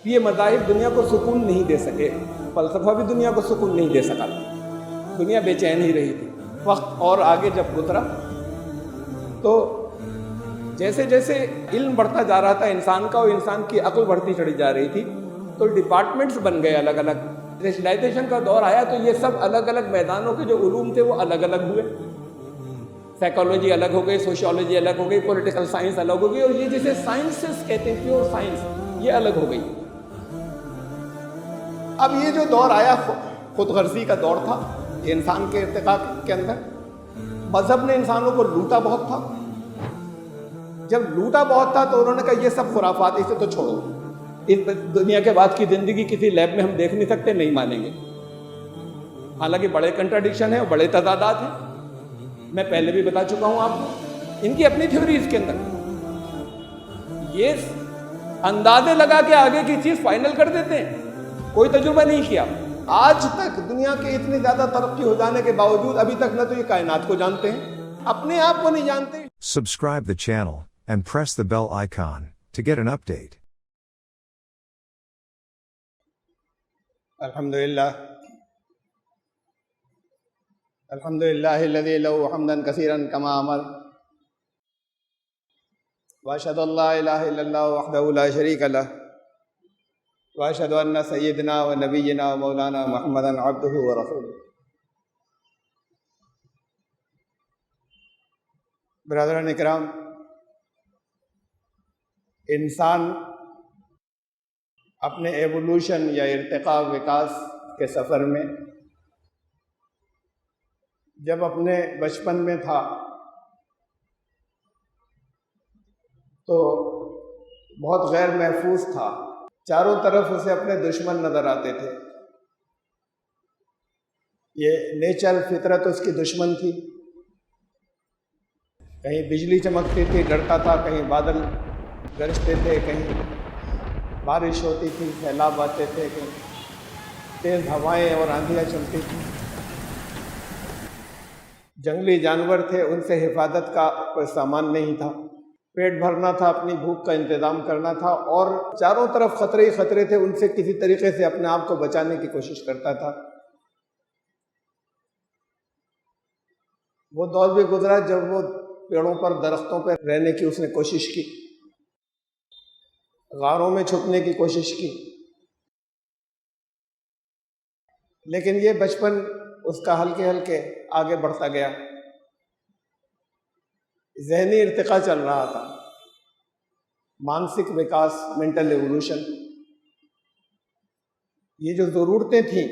یہ مذاہب دنیا کو سکون نہیں دے سکے، فلسفہ بھی دنیا کو سکون نہیں دے سکا، دنیا بے چین ہی رہی تھی۔ وقت اور آگے جب گزرا تو جیسے جیسے علم بڑھتا جا رہا تھا انسان کا، اور انسان کی عقل بڑھتی چڑھی جا رہی تھی، تو ڈپارٹمنٹس بن گئے الگ الگ۔ اسپیشلائزیشن کا دور آیا تو یہ سب الگ الگ میدانوں کے جو علوم تھے وہ الگ الگ ہوئے، سائیکالوجی الگ ہو گئی، سوشیولوجی الگ ہو گئی، پولیٹیکل سائنس الگ ہو گئی، اور یہ جسے سائنسز کہتے ہیں، پیور سائنس، یہ الگ ہو گئی۔ اب یہ جو دور آیا خود غرضی کا دور تھا انسان کے ارتقاء کے اندر۔ مذہب نے انسانوں کو لوٹا بہت تھا، جب لوٹا بہت تھا تو انہوں نے کہا یہ سب خرافات، اسے تو چھوڑو، اس دنیا کے بعد کی زندگی کسی لیب میں ہم دیکھ نہیں سکتے، نہیں مانیں گے۔ حالانکہ بڑے کنٹراڈکشن ہیں اور بڑے تضادات ہیں، میں پہلے بھی بتا چکا ہوں آپ کو، ان کی اپنی تھیوریز کے اندر یہ اندازے لگا کے آگے کی چیز فائنل کر دیتے ہیں، کوئی تجربہ نہیں کیا۔ آج تک دنیا کے اتنی زیادہ ترقی ہو جانے کے باوجود ابھی تک نہ تو یہ کائنات کو جانتے ہیں، اپنے آپ کو نہیں جانتے۔ Subscribe the channel and press the bell icon to get an update. الحمدللہ الذي له حمدا كثيرا كما امر، واشهد ان لا اله الا الله وحده لا شريك له، واشهد ان سيدنا ونبينا ومولانا محمدا عبده ورسوله۔ برادران اکرام، انسان اپنے ایوولوشن یا ارتقاء وکاس کے سفر میں جب اپنے بچپن میں تھا تو بہت غیر محفوظ تھا، چاروں طرف اسے اپنے دشمن نظر آتے تھے، یہ نیچر فطرت اس کی دشمن تھی، کہیں بجلی چمکتی تھی ڈرتا تھا، کہیں بادل گرجتے تھے، کہیں بارش ہوتی تھی، سیلاب آتے تھے، کہیں تیز ہوائیں اور آندھیاں چلتی تھیں، جنگلی جانور تھے، ان سے حفاظت کا کوئی سامان نہیں تھا، پیٹ بھرنا تھا، اپنی بھوک کا انتظام کرنا تھا، اور چاروں طرف خطرے ہی خطرے تھے، ان سے کسی طریقے سے اپنے آپ کو بچانے کی کوشش کرتا تھا۔ وہ دور بھی گزرا جب وہ پیڑوں پر، درختوں پر رہنے کی اس نے کوشش کی، غاروں میں چھپنے کی کوشش کی، لیکن یہ بچپن اس کا ہلکے ہلکے آگے بڑھتا گیا، ذہنی ارتقاء چل رہا تھا، مانسک وکاس، مینٹل ایوولوشن، یہ جو ضرورتیں تھیں،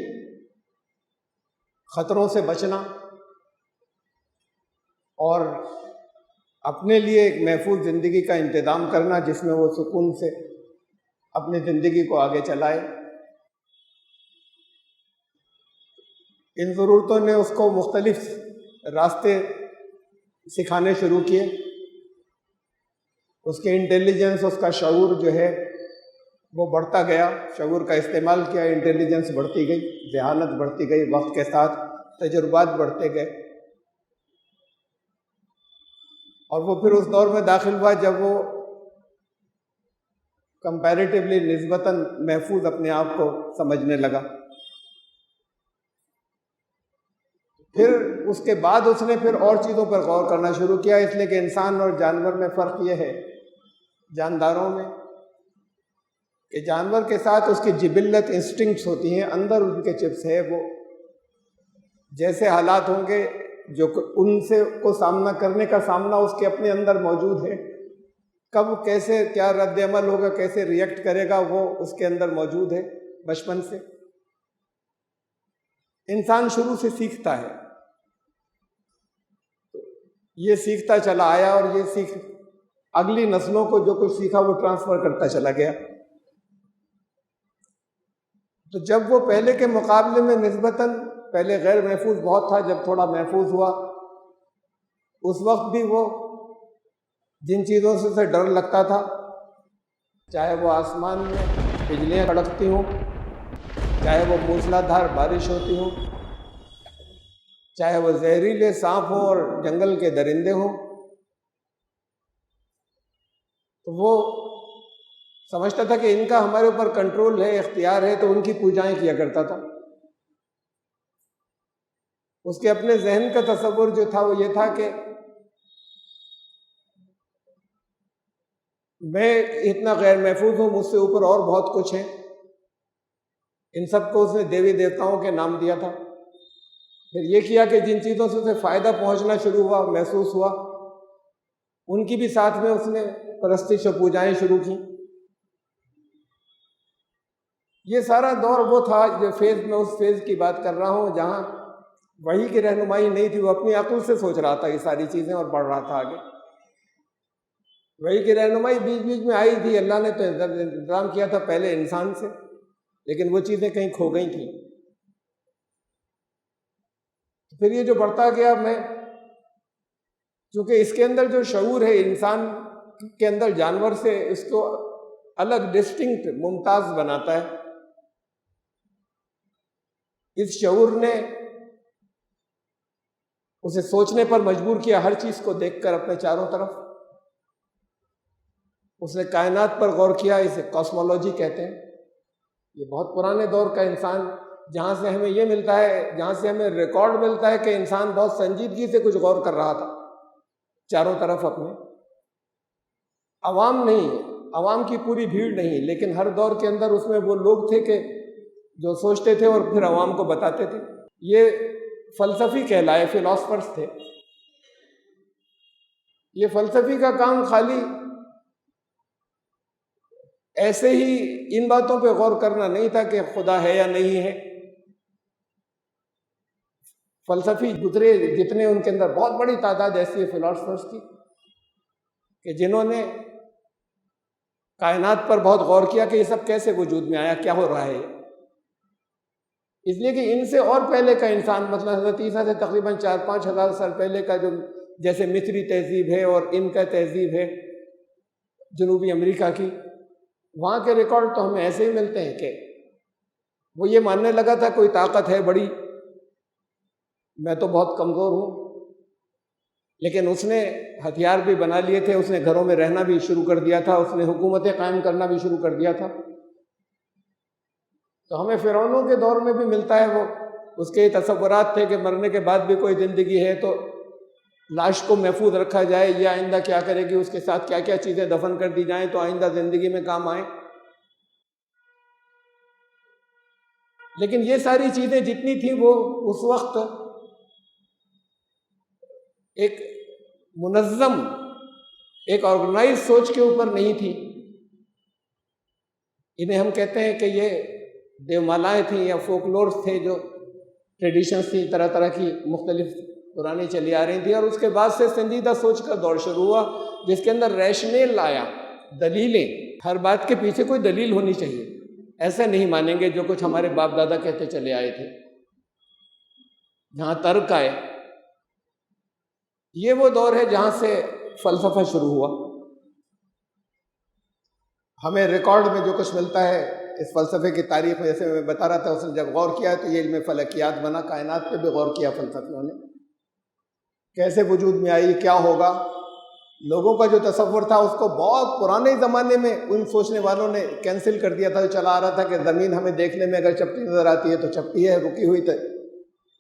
خطروں سے بچنا اور اپنے لیے ایک محفوظ زندگی کا انتظام کرنا جس میں وہ سکون سے اپنی زندگی کو آگے چلائے، ان ضرورتوں نے اس کو مختلف راستے سکھانے شروع کیے۔ اس کے انٹیلیجنس، اس کا شعور جو ہے وہ بڑھتا گیا، شعور کا استعمال کیا، انٹیلیجنس بڑھتی گئی، ذہانت بڑھتی گئی، وقت کے ساتھ تجربات بڑھتے گئے، اور وہ پھر اس دور میں داخل ہوا جب وہ کمپیریٹیولی نسبتاً محفوظ اپنے آپ کو سمجھنے لگا۔ پھر اس کے بعد اس نے پھر اور چیزوں پر غور کرنا شروع کیا، اس لیے کہ انسان اور جانور میں فرق یہ ہے، جانداروں میں، کہ جانور کے ساتھ اس کی جبلت، انسٹنکٹس ہوتی ہیں، اندر ان کے چپس ہے، وہ جیسے حالات ہوں گے جو ان سے کو سامنا کرنے کا سامنا اس کے اپنے اندر موجود ہے، کب کیسے کیا رد عمل ہوگا، کیسے ریئیکٹ کرے گا، وہ اس کے اندر موجود ہے بچپن سے۔ انسان شروع سے سیکھتا ہے، یہ سیکھتا چلا آیا، اور یہ سیکھ اگلی نسلوں کو جو کچھ سیکھا وہ ٹرانسفر کرتا چلا گیا۔ تو جب وہ پہلے کے مقابلے میں نسبتاً پہلے غیر محفوظ بہت تھا، جب تھوڑا محفوظ ہوا، اس وقت بھی وہ جن چیزوں سے ڈر لگتا تھا، چاہے وہ آسمان میں بجلیاں کڑکتی ہوں، چاہے وہ موسلا دھار بارش ہوتی ہو، چاہے وہ زہریلے سانپ ہوں اور جنگل کے درندے ہوں، تو وہ سمجھتا تھا کہ ان کا ہمارے اوپر کنٹرول ہے، اختیار ہے، تو ان کی پوجائیں کیا کرتا تھا۔ اس کے اپنے ذہن کا تصور جو تھا وہ یہ تھا کہ میں اتنا غیر محفوظ ہوں، مجھ سے اوپر اور بہت کچھ ہے۔ ان سب کو اس نے دیوی دیوتاؤں کے نام دیا تھا۔ پھر یہ کیا کہ جن چیزوں سے اسے فائدہ پہنچنا شروع ہوا، محسوس ہوا، ان کی بھی ساتھ میں اس نے پرستش و پوجائیں شروع کی۔ یہ سارا دور وہ تھا جو فیز میں اس فیز کی بات کر رہا ہوں جہاں وحی کی رہنمائی نہیں تھی، وہ اپنی عقل سے سوچ رہا تھا یہ ساری چیزیں اور بڑھ رہا تھا آگے۔ وحی کی رہنمائی بیچ بیچ میں آئی تھی، اللہ نے تو انتظام کیا تھا پہلے انسان سے، لیکن وہ چیزیں کہیں کھو گئی تھیں۔ پھر یہ جو بڑھتا گیا، میں چونکہ اس کے اندر جو شعور ہے انسان کے اندر جانور سے اس کو الگ ڈسٹنکٹ ممتاز بناتا ہے، اس شعور نے اسے سوچنے پر مجبور کیا، ہر چیز کو دیکھ کر اپنے چاروں طرف۔ اس نے کائنات پر غور کیا، اسے کاسمولوجی کہتے ہیں۔ یہ بہت پرانے دور کا انسان، جہاں سے ہمیں یہ ملتا ہے، جہاں سے ہمیں ریکارڈ ملتا ہے کہ انسان بہت سنجیدگی سے کچھ غور کر رہا تھا چاروں طرف اپنے۔ عوام نہیں، عوام کی پوری بھیڑ نہیں، لیکن ہر دور کے اندر اس میں وہ لوگ تھے کہ جو سوچتے تھے اور پھر عوام کو بتاتے تھے۔ یہ فلسفی کہلائے، فلاسفرز تھے۔ یہ فلسفی کا کام خالی ایسے ہی ان باتوں پہ غور کرنا نہیں تھا کہ خدا ہے یا نہیں ہے۔ فلسفی گزرے جتنے، ان کے اندر بہت بڑی تعداد ایسی ہے فلاسفرز کی کہ جنہوں نے کائنات پر بہت غور کیا کہ یہ سب کیسے وجود میں آیا، کیا ہو رہا ہے۔ اس لیے کہ ان سے اور پہلے کا انسان، مطلب حضرت عیسیٰ سے تقریباً 4-5 ہزار سال پہلے کا جو جیسے مصری تہذیب ہے اور ان کا تہذیب ہے جنوبی امریکہ کی، وہاں کے ریکارڈ تو ہمیں ایسے ہی ملتے ہیں کہ وہ یہ ماننے لگا تھا کوئی طاقت ہے بڑی، میں تو بہت کمزور ہوں، لیکن اس نے ہتھیار بھی بنا لیے تھے، اس نے گھروں میں رہنا بھی شروع کر دیا تھا، اس نے حکومتیں قائم کرنا بھی شروع کر دیا تھا۔ تو ہمیں فرعونوں کے دور میں بھی ملتا ہے، وہ اس کے تصورات تھے کہ مرنے کے بعد بھی کوئی زندگی ہے تو لاش کو محفوظ رکھا جائے، یہ آئندہ کیا کرے گی، اس کے ساتھ کیا کیا چیزیں دفن کر دی جائیں تو آئندہ زندگی میں کام آئیں۔ لیکن یہ ساری چیزیں جتنی تھیں وہ اس وقت ایک منظم، ایک آرگنائز سوچ کے اوپر نہیں تھی۔ انہیں ہم کہتے ہیں کہ یہ دیومالائیں تھیں یا فولکلورز تھے، جو ٹریڈیشنز تھیں طرح طرح کی مختلف پرانی چلی آ رہی تھی، اور اس کے بعد سے سنجیدہ سوچ کا دور شروع ہوا جس کے اندر ریشنل آیا، دلیلیں۔ ہر بات کے پیچھے کوئی دلیل ہونی چاہیے، ایسے نہیں مانیں گے جو کچھ ہمارے باپ دادا کہتے چلے آئے تھے۔ جہاں ترک آئے، یہ وہ دور ہے جہاں سے فلسفہ شروع ہوا۔ ہمیں ریکارڈ میں جو کچھ ملتا ہے اس فلسفے کی تاریخ میں، جیسے میں بتا رہا تھا، اس نے جب غور کیا تو یہ علم فلکیات بنا، کائنات پہ بھی غور کیا فلسفیوں نے، کیسے وجود میں آئی، کیا ہوگا۔ لوگوں کا جو تصور تھا اس کو بہت پرانے زمانے میں ان سوچنے والوں نے کینسل کر دیا تھا۔ چلا آ رہا تھا کہ زمین ہمیں دیکھنے میں اگر چپٹی نظر آتی ہے تو چپٹی ہے، رکی ہوئی، تو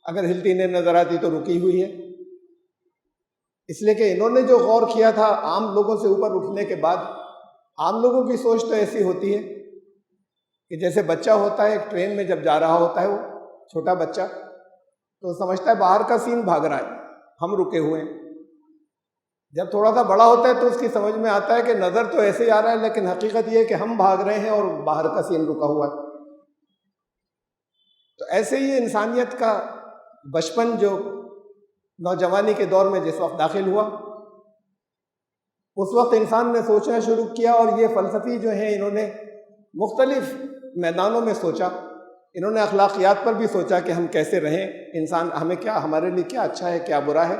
اگر ہلتی نہیں نظر آتی تو رکی ہوئی ہے۔ اس لیے کہ انہوں نے جو غور کیا تھا عام لوگوں سے اوپر اٹھنے کے بعد، عام لوگوں کی سوچ تو ایسی ہوتی ہے کہ جیسے بچہ ہوتا ہے ایک ٹرین میں جب جا رہا ہوتا ہے، وہ چھوٹا بچہ تو سمجھتا ہے باہر کا سین بھاگ رہا ہے، ہم رکے ہوئے ہیں۔ جب تھوڑا سا بڑا ہوتا ہے تو اس کی سمجھ میں آتا ہے کہ نظر تو ایسے ہی آ رہا ہے، لیکن حقیقت یہ ہے کہ ہم بھاگ رہے ہیں اور باہر کا سین رکا ہوا ہے۔ تو ایسے ہی انسانیت کا بچپن جو نوجوانی کے دور میں جس وقت داخل ہوا، اس وقت انسان نے سوچنا شروع کیا، اور یہ فلسفی جو ہیں انہوں نے مختلف میدانوں میں سوچا۔ انہوں نے اخلاقیات پر بھی سوچا کہ ہم کیسے رہیں، انسان ہمیں کیا، ہمارے لیے کیا اچھا ہے کیا برا ہے،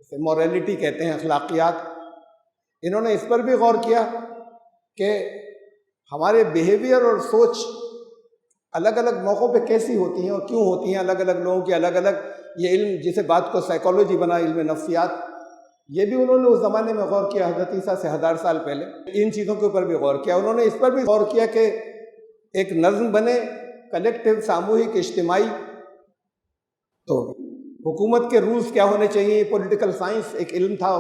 اسے موریلٹی کہتے ہیں، اخلاقیات۔ انہوں نے اس پر بھی غور کیا کہ ہمارے بیہیویئر اور سوچ الگ الگ موقعوں پہ کیسی ہوتی ہیں اور کیوں ہوتی ہیں، الگ الگ لوگوں کی الگ الگ۔ یہ علم جسے بات کو سائیکالوجی بنا، علم نفسیات، یہ بھی انہوں نے اس زمانے میں غور کیا، حضرت عیسیٰ سے 1000 سال پہلے ان چیزوں کے اوپر بھی غور کیا. انہوں نے اس پر بھی غور کیا کہ ایک نظم بنے، کلیکٹیو، ساموہک، اجتماعی. تو حکومت کے رولز کیا ہونے چاہیے، پولیٹیکل سائنس ایک علم تھا،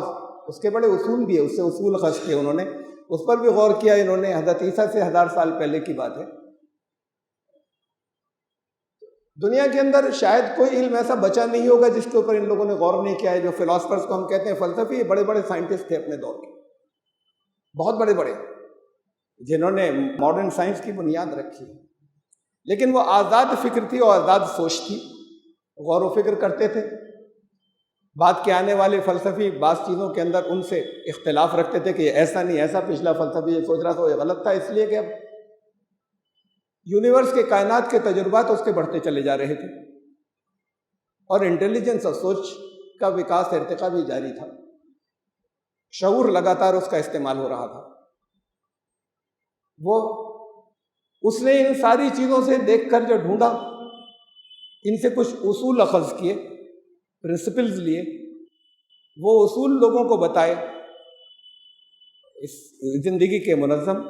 اس کے بڑے اصول بھی ہے، اس سے اصول خاص کیے انہوں نے، اس پر بھی غور کیا انہوں نے. حضرت عیسیٰ سے 1000 سال پہلے کی بات ہے. دنیا کے اندر شاید کوئی علم ایسا بچا نہیں ہوگا جس کے اوپر ان لوگوں نے غور نہیں کیا ہے. جو فلاسفرز کو ہم کہتے ہیں فلسفی، یہ بڑے بڑے سائنٹسٹ تھے اپنے دور کے، بہت بڑے بڑے، جنہوں نے ماڈرن سائنس کی بنیاد رکھی. لیکن وہ آزاد فکر تھی اور آزاد سوچ تھی، غور و فکر کرتے تھے. بعد کے آنے والے فلسفی بعض چیزوں کے اندر ان سے اختلاف رکھتے تھے کہ یہ ایسا نہیں، ایسا پچھلا فلسفی یہ سوچ رہا تھا، یہ غلط تھا، اس لیے کہ اب یونیورس کے، کائنات کے تجربات اس کے بڑھتے چلے جا رہے تھے اور انٹیلیجنس اور سوچ کا وکاس، ارتقا بھی جاری تھا. شعور لگاتار اس کا استعمال ہو رہا تھا. اس نے ان ساری چیزوں سے دیکھ کر جو ڈھونڈا، ان سے کچھ اصول اخذ کیے، پرنسپلز لیے، وہ اصول لوگوں کو بتائے. اس زندگی کے منظم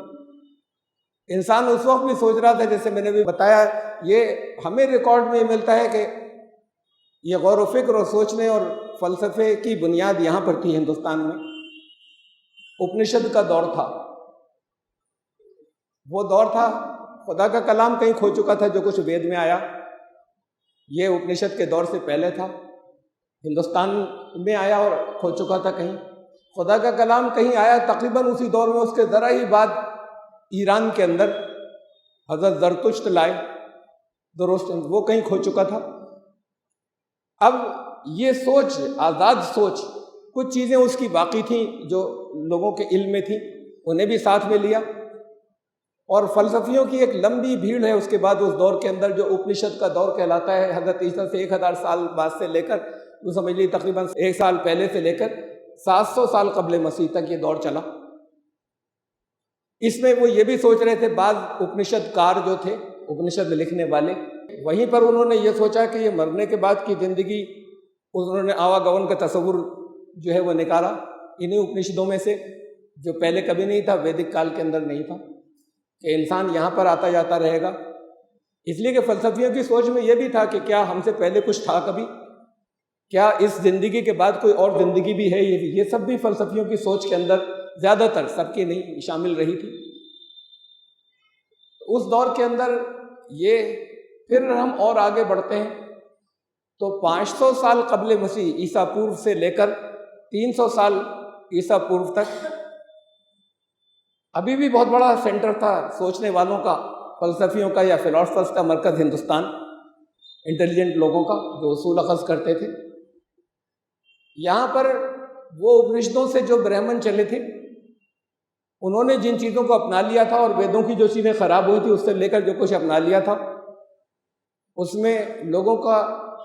انسان اس وقت بھی سوچ رہا تھا، جیسے میں نے بھی بتایا، یہ ہمیں ریکارڈ میں ملتا ہے کہ یہ غور و فکر اور سوچنے اور فلسفے کی بنیاد یہاں پر تھی ہندوستان میں. اپنشد کا دور تھا، وہ دور تھا خدا کا کلام کہیں کھو چکا تھا. جو کچھ وید میں آیا یہ اپنشد کے دور سے پہلے تھا، ہندوستان میں آیا اور کھو چکا تھا. کہیں خدا کا کلام کہیں آیا تقریباً اسی دور میں، اس کے ذرا ہی بعد ایران کے اندر حضرت زرتشت لائے، درست وہ کہیں کھو چکا تھا. اب یہ سوچ، آزاد سوچ، کچھ چیزیں اس کی باقی تھیں جو لوگوں کے علم میں تھیں، انہیں بھی ساتھ میں لیا. اور فلسفیوں کی ایک لمبی بھیڑ ہے اس کے بعد اس دور کے اندر، جو اپنشد کا دور کہلاتا ہے. حضرت عیسیٰ سے 1000 سال بعد سے لے کر، وہ سمجھ لیجیے تقریباً 1 سال پہلے سے لے کر 700 سال قبل مسیح تک یہ دور چلا. اس میں وہ یہ بھی سوچ رہے تھے، بعض اپنشد کار جو تھے، اپنشد لکھنے والے، وہیں پر انہوں نے یہ سوچا کہ یہ مرنے کے بعد کی زندگی، انہوں نے آواگمن کا تصور جو ہے وہ نکالا انہیں اپنشدوں میں سے، جو پہلے کبھی نہیں تھا، ویدک کال کے اندر نہیں تھا، کہ انسان یہاں پر آتا جاتا رہے گا. اس لیے کہ فلسفیوں کی سوچ میں یہ بھی تھا کہ کیا ہم سے پہلے کچھ تھا کبھی، کیا اس زندگی کے بعد کوئی اور زندگی بھی ہے. یہ سب بھی فلسفیوں کی سوچ کے اندر زیادہ تر، سب کی نہیں، شامل رہی تھی. اس دور کے اندر یہ، پھر ہم اور آگے بڑھتے ہیں تو 500 سال قبل مسیح، عیسیٰ پورو سے لے کر 300 سال عیسیٰ پورو تک ابھی بھی بہت بڑا سینٹر تھا سوچنے والوں کا، فلسفیوں کا یا فلاسفرز کا مرکز ہندوستان، انٹیلیجنٹ لوگوں کا جو اصول اخذ کرتے تھے. یہاں پر وہ اپنشدوں سے جو برہمن چلے تھے، انہوں نے جن چیزوں کو اپنا لیا تھا، اور ویدوں کی جو چیزیں خراب ہوئی تھی اس سے لے کر جو کچھ اپنا لیا تھا، اس میں لوگوں کا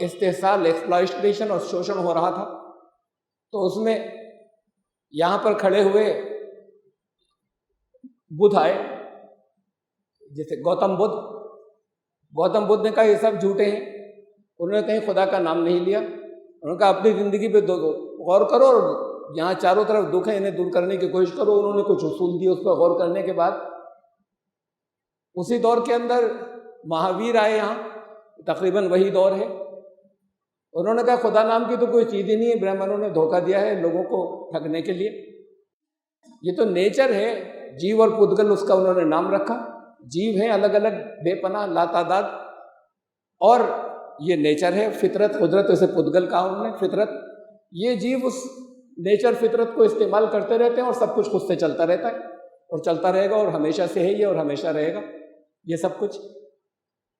استحصال، ایکسپلائٹیشن اور شوشن ہو رہا تھا. تو اس میں یہاں پر کھڑے ہوئے بدھ آئے، جیسے گوتم بدھ نے کہا یہ سب جھوٹے ہیں. انہوں نے کہیں خدا کا نام نہیں لیا. انہوں نے کہا اپنی زندگی پہ غور کرو، اور یہاں چاروں طرف دکھ ہے انہیں دور کرنے کی کوشش کرو. انہوں نے کچھ اصول دیے، اس پر غور کرنے کے بعد اسی دور کے اندر مہاویر آئے یہاں، تقریباً وہی دور ہے. انہوں نے کہا خدا نام کی تو کوئی چیز ہی نہیں ہے، برہمنوں نے دھوکہ دیا ہے لوگوں کو ٹھگنے کے لیے. یہ تو نیچر ہے، جیو اور پدگل اس کا انہوں نے نام رکھا. جیو ہیں الگ الگ بے پناہ لا تعداد، اور یہ نیچر ہے، فطرت، قدرت، اسے پدگل کہا انہوں نے، فطرت. یہ جیو اس نیچر، فطرت کو استعمال کرتے رہتے ہیں، اور سب کچھ خود سے چلتا رہتا ہے اور چلتا رہے گا، اور ہمیشہ سے ہے یہ، اور ہمیشہ رہے گا یہ سب کچھ.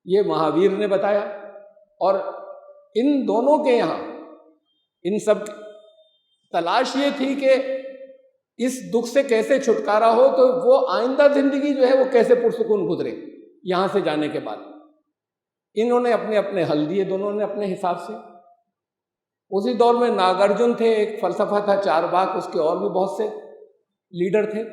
یہ مہاویر نے بتایا. اور ان دونوں کے یہاں ان سب تلاش یہ تھی کہ اس دکھ سے کیسے چھٹکارا ہو، تو وہ آئندہ زندگی جو ہے وہ کیسے پرسکون گزرے یہاں سے جانے کے بعد. انہوں نے اپنے اپنے حل دیے دونوں نے اپنے حساب سے. اسی دور میں ناگارجن تھے، ایک فلسفہ تھا چارواک، اس کے اور بھی بہت سے لیڈر تھے.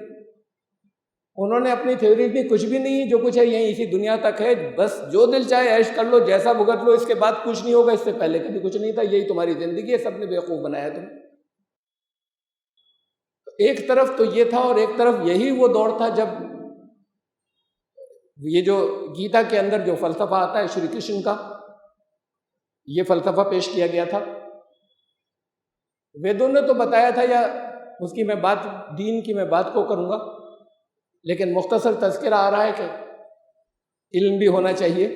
انہوں نے اپنی تھیوری دی، کچھ بھی نہیں، جو کچھ ہے یہیں اسی دنیا تک ہے، بس جو دل چاہے عیش کر لو، جیسا بھگت لو، اس کے بعد کچھ نہیں ہوگا، اس سے پہلے کبھی کچھ نہیں تھا، یہی تمہاری زندگی ہے، سب نے بیوقوف بنایا تم. ایک طرف تو یہ تھا، اور ایک طرف یہی وہ دور تھا جب یہ جو گیتا کے اندر جو فلسفہ آتا ہے شری کرشن کا، یہ فلسفہ پیش کیا گیا تھا۔ ویدوں نے تو بتایا تھا، یا اس کی میں بات، دین کی میں بات کو کروں گا، لیکن مختصر تذکرہ آ رہا ہے کہ علم بھی ہونا چاہیے،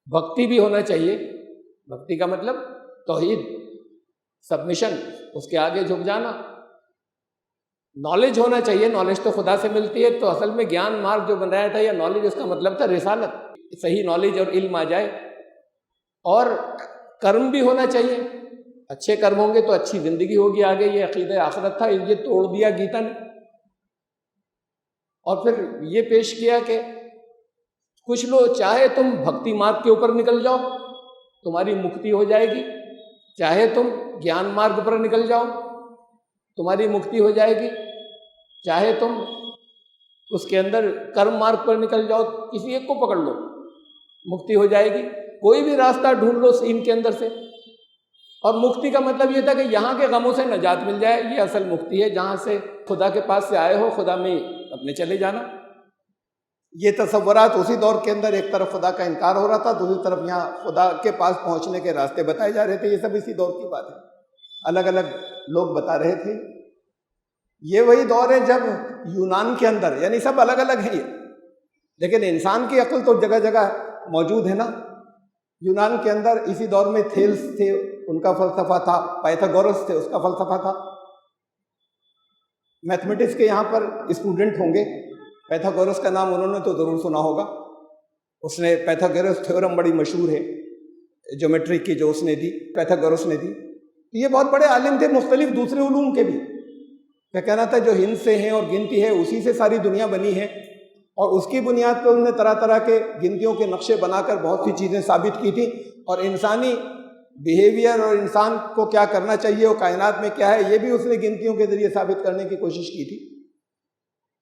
بھکتی بھی ہونا چاہیے۔ بھکتی کا مطلب توحید، سبمیشن، اس کے آگے جھک جانا۔ نالج ہونا چاہیے، نالج تو خدا سے ملتی ہے، تو اصل میں گیان مارگ جو بنایا تھا یا نالج، اس کا مطلب تھا رسالت، صحیح نالج اور علم آ جائے۔ اور کرم بھی ہونا چاہیے، اچھے کرم ہوں گے تو اچھی زندگی ہوگی آگے، یہ عقیدہ آخرت تھا، یہ توڑ دیا گیتا نے۔ اور پھر یہ پیش کیا کہ کچھ لو چاہے تم بھکتی مارگ کے اوپر نکل جاؤ، تمہاری مکتی ہو جائے گی، چاہے تم گیان مارگ پر نکل جاؤ، تمہاری مکتی ہو جائے گی، چاہے تم اس کے اندر کرم مارگ پر نکل جاؤ، کسی ایک کو پکڑ لو، مکتی ہو جائے گی۔ کوئی بھی راستہ ڈھونڈ لو ان کے اندر سے۔ اور مکتی کا مطلب یہ تھا کہ یہاں کے غموں سے نجات مل جائے، یہ اصل مکتی ہے، جہاں سے خدا کے پاس سے آئے ہو خدا میں اپنے چلے جانا۔ یہ تصورات اسی دور کے اندر ایک طرف خدا کا انکار ہو رہا تھا، دوسری طرف یہاں خدا کے پاس پہنچنے کے راستے بتائے جا رہے تھے۔ یہ سب اسی دور کی بات ہے، الگ الگ لوگ بتا رہے تھے۔ یہ وہی دور ہے جب یونان کے اندر، یعنی سب الگ الگ ہیں یہ، لیکن انسان کی عقل تو جگہ جگہ موجود ہے نا۔ یونان کے اندر اسی دور میں تھیلس تھے، ان کا فلسفہ تھا، پائتھاگورس تھے، اس کا فلسفہ تھا۔ میتھمیٹکس کے یہاں پر اسٹوڈنٹ ہوں گے، پائتھاگورس کا نام انہوں نے تو ضرور سنا ہوگا۔ اس نے پائتھاگورس تھیورم بڑی مشہور ہے جیومیٹری کی، جو اس نے دی، پائتھاگورس نے دی۔ یہ بہت بڑے عالم تھے، مختلف دوسرے علوم کے بھی۔ کیا کہنا تھا، جو ہند سے ہیں اور گنتی ہے اسی سے ساری دنیا بنی ہے، اور اس کی بنیاد پر انہوں نے طرح طرح کے گنتیوں کے نقشے بنا کر بہت سی چیزیں ثابت کی تھیں، اور انسانی بیہیویئر اور انسان کو کیا کرنا چاہیے اور کائنات میں کیا ہے، یہ بھی اس نے گنتیوں کے ذریعے ثابت کرنے کی کوشش کی تھی۔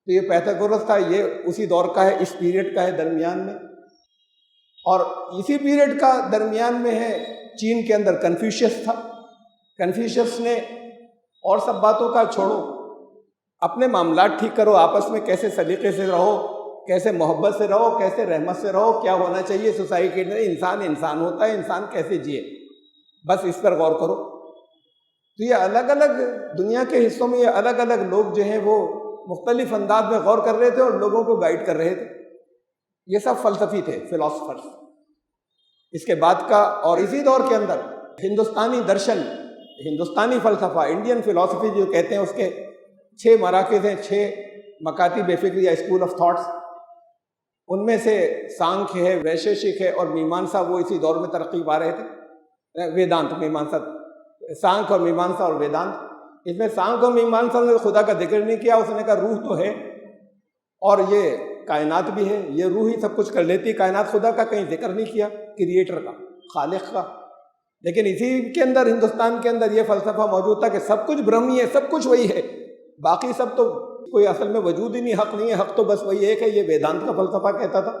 تو یہ پائتھاگورس تھا، یہ اسی دور کا ہے، اس پیریڈ کا ہے درمیان میں۔ اور اسی پیریڈ کا درمیان میں ہے چین کے اندر کنفیوشس تھا۔ کنفیوشس نے اور سب باتوں کا چھوڑو، اپنے معاملات ٹھیک کرو، آپس میں کیسے سلیقے سے رہو، کیسے محبت سے رہو، کیسے رحمت سے رہو، کیا ہونا چاہیے سوسائٹی کے اندر، انسان انسان ہوتا ہے، انسان کیسے جیے، بس اس پر غور کرو۔ تو یہ الگ الگ دنیا کے حصوں میں یہ الگ الگ لوگ جو ہیں وہ مختلف انداز میں غور کر رہے تھے اور لوگوں کو گائیڈ کر رہے تھے۔ یہ سب فلسفی تھے، فلاسفرز۔ اس کے بعد کا، اور اسی دور کے اندر ہندوستانی درشن، ہندوستانی فلسفہ، انڈین فلاسفی جو کہتے ہیں، اس کے 6 مراکز ہیں، 6 مکاتب فکر یا اسکول آف تھاٹس۔ ان میں سے سانکھ ہے، ویشیشک ہے، اور میمانسا، وہ اسی دور میں ترقی پا رہے تھے۔ ویدانت، میمانسا، سانکھ اور میمانسا اور ویدانت۔ اس میں سانکھ اور میمانسا نے خدا کا ذکر نہیں کیا، اس نے کہا روح تو ہے، اور یہ کائنات بھی ہے، یہ روح ہی سب کچھ کر لیتی، کائنات، خدا کا کہیں ذکر نہیں کیا، کریٹر کا، خالق کا۔ لیکن اسی کے اندر، ہندوستان کے اندر یہ فلسفہ موجود تھا کہ سب کچھ برہم ہی ہے، سب کچھ وہی ہے، باقی سب تو کوئی اصل میں وجود ہی نہیں، حق نہیں ہے، حق تو بس وہی ایک ہے، یہ ویدانت کا فلسفہ کہتا تھا۔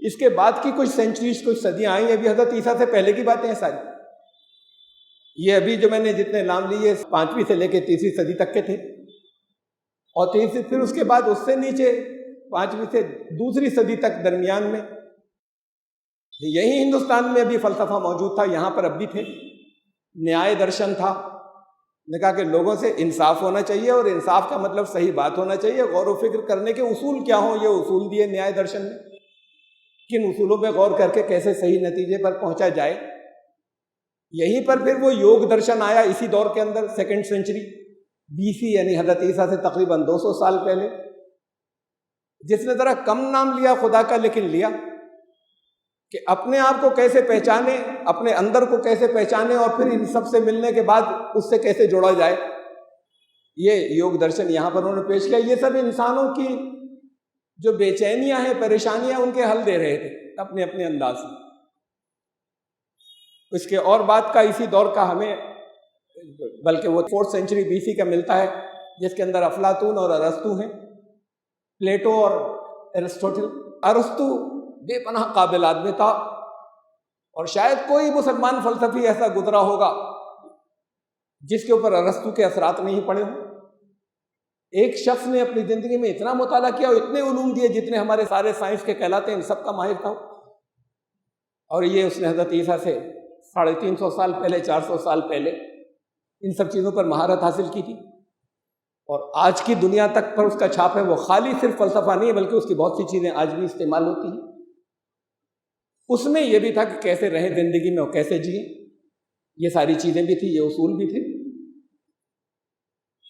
اس کے بعد کی کچھ سینچریز، کچھ صدیاں آئیں، ابھی حضرت عیسیٰ سے پہلے کی باتیں ہیں ساری۔ یہ ابھی جو میں نے جتنے نام لیے 5ویں سے لے کے 3ویں صدی تک کے تھے، اور پھر اس کے بعد اس سے نیچے 5ویں سے 2 صدی تک درمیان میں یہی ہندوستان میں ابھی فلسفہ موجود تھا، یہاں پر اب بھی تھے۔ نیائے درشن تھا، نے کہا کہ لوگوں سے انصاف ہونا چاہیے، اور انصاف کا مطلب صحیح بات ہونا چاہیے، غور و فکر کرنے کے اصول کیا ہوں، یہ اصول دیے نیائے درشن نے، کن اصولوں پہ غور کر کے کیسے صحیح نتیجے پر پہنچا جائے۔ یہیں پر پھر وہ یوگ درشن آیا اسی دور کے اندر، 2 سینچری BC، یعنی حضرت عیسیٰ سے تقریباً 200 سال پہلے، جس نے ذرا کم نام لیا خدا کا، لیکن لیا کہ اپنے آپ کو کیسے پہچانے، اپنے اندر کو کیسے پہچانے، اور پھر ان سب سے ملنے کے بعد اس سے کیسے جوڑا جائے۔ یہ یوگ درشن یہاں پر انہوں نے پیش کیا۔ یہ سب انسانوں کی جو بے چینیاں ہیں، پریشانیاں، ان کے حل دے رہے تھے اپنے اپنے انداز سے۔ اس کے اور بعد کا اسی دور کا ہمیں، بلکہ وہ 4 سینچری BC کا ملتا ہے، جس کے اندر افلاطون اور ارسطو ہیں، پلیٹو اور ایرسٹوٹل۔ ارسطو بے پناہ قابل آدمی تھا، اور شاید کوئی مسلمان فلسفی ایسا گزرا ہوگا جس کے اوپر ارسطو کے اثرات نہیں پڑے ہوں. ایک شخص نے اپنی زندگی میں اتنا مطالعہ کیا اور اتنے علوم دیے جتنے ہمارے سارے سائنس کے کہلاتے ہیں، ان سب کا ماہر تھا. اور یہ اس نے حضرت عیسیٰ سے 350 سال پہلے، 400 سال پہلے ان سب چیزوں پر مہارت حاصل کی تھی. اور آج کی دنیا تک پر اس کا چھاپ ہے. وہ خالی صرف فلسفہ نہیں ہے بلکہ اس کی بہت سی چیزیں آج بھی استعمال ہوتی ہیں. اس میں یہ بھی تھا کہ کیسے رہیں زندگی میں اور کیسے جئیں، یہ ساری چیزیں بھی تھی، یہ اصول بھی تھے.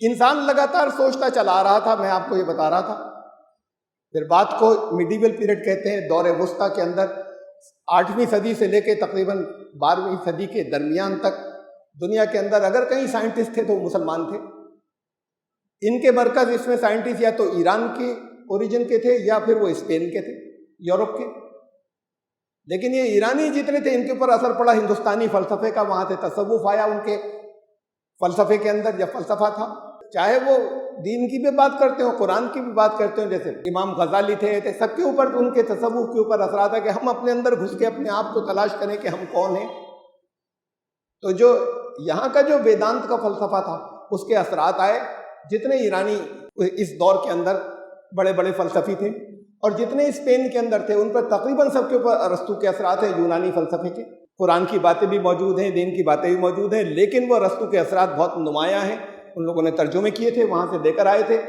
انسان لگاتار سوچتا چلا آ رہا تھا. میں آپ کو یہ بتا رہا تھا. پھر بات کو میڈیول پیریڈ کہتے ہیں. دور وسطیٰ کے اندر 8ویں صدی سے لے کے تقریباً 12ویں صدی کے درمیان تک دنیا کے اندر اگر کہیں سائنٹسٹ تھے تو وہ مسلمان تھے. ان کے مرکز اس میں سائنٹسٹ یا تو ایران کے اوریجن کے تھے یا پھر وہ اسپین کے تھے، یورپ کے. لیکن یہ ایرانی جتنے تھے ان کے اوپر اثر پڑا ہندوستانی فلسفے کا. وہاں سے تصوف آیا ان کے فلسفے کے اندر. جب فلسفہ تھا، چاہے وہ دین کی بھی بات کرتے ہوں، قرآن کی بھی بات کرتے ہوں، جیسے امام غزالی تھے، سب کے اوپر ان کے تصوف کے اوپر اثرات ہے کہ ہم اپنے اندر گھس کے اپنے آپ کو تلاش کریں کہ ہم کون ہیں. تو جو یہاں کا جو ویدانت کا فلسفہ تھا اس کے اثرات آئے. جتنے ایرانی اس دور کے اندر بڑے بڑے فلسفی تھے اور جتنے اسپین کے اندر تھے ان پر تقریباً سب کے اوپر ارسطو کے اثرات ہیں یونانی فلسفے کے. قرآن کی باتیں بھی موجود ہیں، دین کی باتیں بھی موجود ہیں، لیکن وہ ارسطو کے اثرات بہت نمایاں ہیں. ان لوگوں نے ترجمے کیے تھے، وہاں سے لے کر آئے تھے.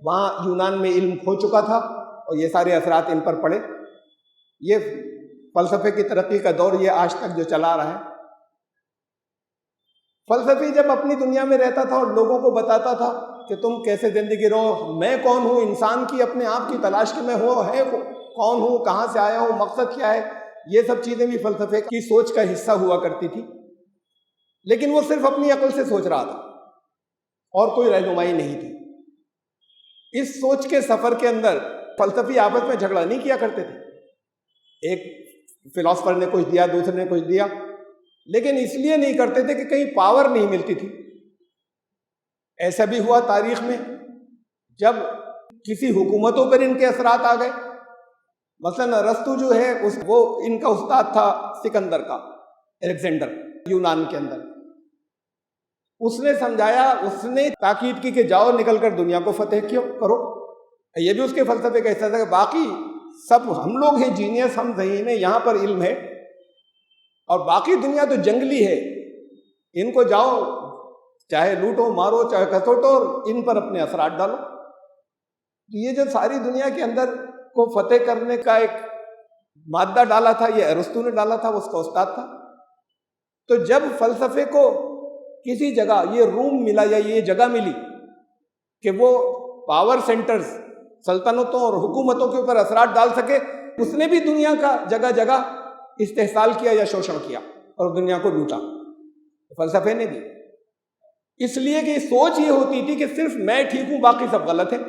وہاں یونان میں علم کھو چکا تھا اور یہ سارے اثرات ان پر پڑے. یہ فلسفے کی ترقی کا دور یہ آج تک جو چلا رہا ہے. فلسفی جب اپنی دنیا میں رہتا تھا اور لوگوں کو بتاتا تھا کہ تم کیسے زندگی رہو، میں کون ہوں، انسان کی اپنے آپ کی تلاش کہ میں کون ہوں، کہاں سے آیا ہوں، مقصد کیا ہے، یہ سب چیزیں بھی فلسفے کی سوچ کا حصہ ہوا کرتی تھی. لیکن وہ صرف اپنی عقل سے سوچ رہا تھا اور کوئی رہنمائی نہیں تھی. اس سوچ کے سفر کے اندر فلسفی آپس میں جھگڑا نہیں کیا کرتے تھے. ایک فلاسفر نے کچھ دیا، دوسرے نے کچھ دیا، لیکن اس لیے نہیں کرتے تھے کہ کہیں پاور نہیں ملتی تھی. ایسا بھی ہوا تاریخ میں جب کسی حکومتوں پر ان کے اثرات آ گئے. مثلا ارسطو جو ہے وہ ان کا استاد تھا سکندر کا، الیگزینڈر، یونان کے اندر. اس نے سمجھایا، اس نے تاکید کی کہ جاؤ نکل کر دنیا کو فتح کرو. یہ بھی اس کے فلسفے کا حصہ تھا کہ باقی سب ہم لوگ ہیں جینیس، ہم ذہین ہیں، یہاں پر علم ہے، اور باقی دنیا تو جنگلی ہے، ان کو جاؤ چاہے لوٹو مارو چاہے کسوٹو اور ان پر اپنے اثرات ڈالو. یہ جو ساری دنیا کے اندر کو فتح کرنے کا ایک مادہ ڈالا تھا یہ ارسطو نے ڈالا تھا، وہ اس کا استاد تھا. تو جب فلسفے کو کسی جگہ یہ روم ملا یا یہ جگہ ملی کہ وہ پاور سینٹرز، سلطنتوں اور حکومتوں کے اوپر اثرات ڈال سکے، اس نے بھی دنیا کا جگہ جگہ استحصال کیا یا شوشن کیا اور دنیا کو لوٹا. فلسفے نے بھی اس لیے کہ سوچ یہ ہوتی تھی کہ صرف میں ٹھیک ہوں، باقی سب غلط ہیں،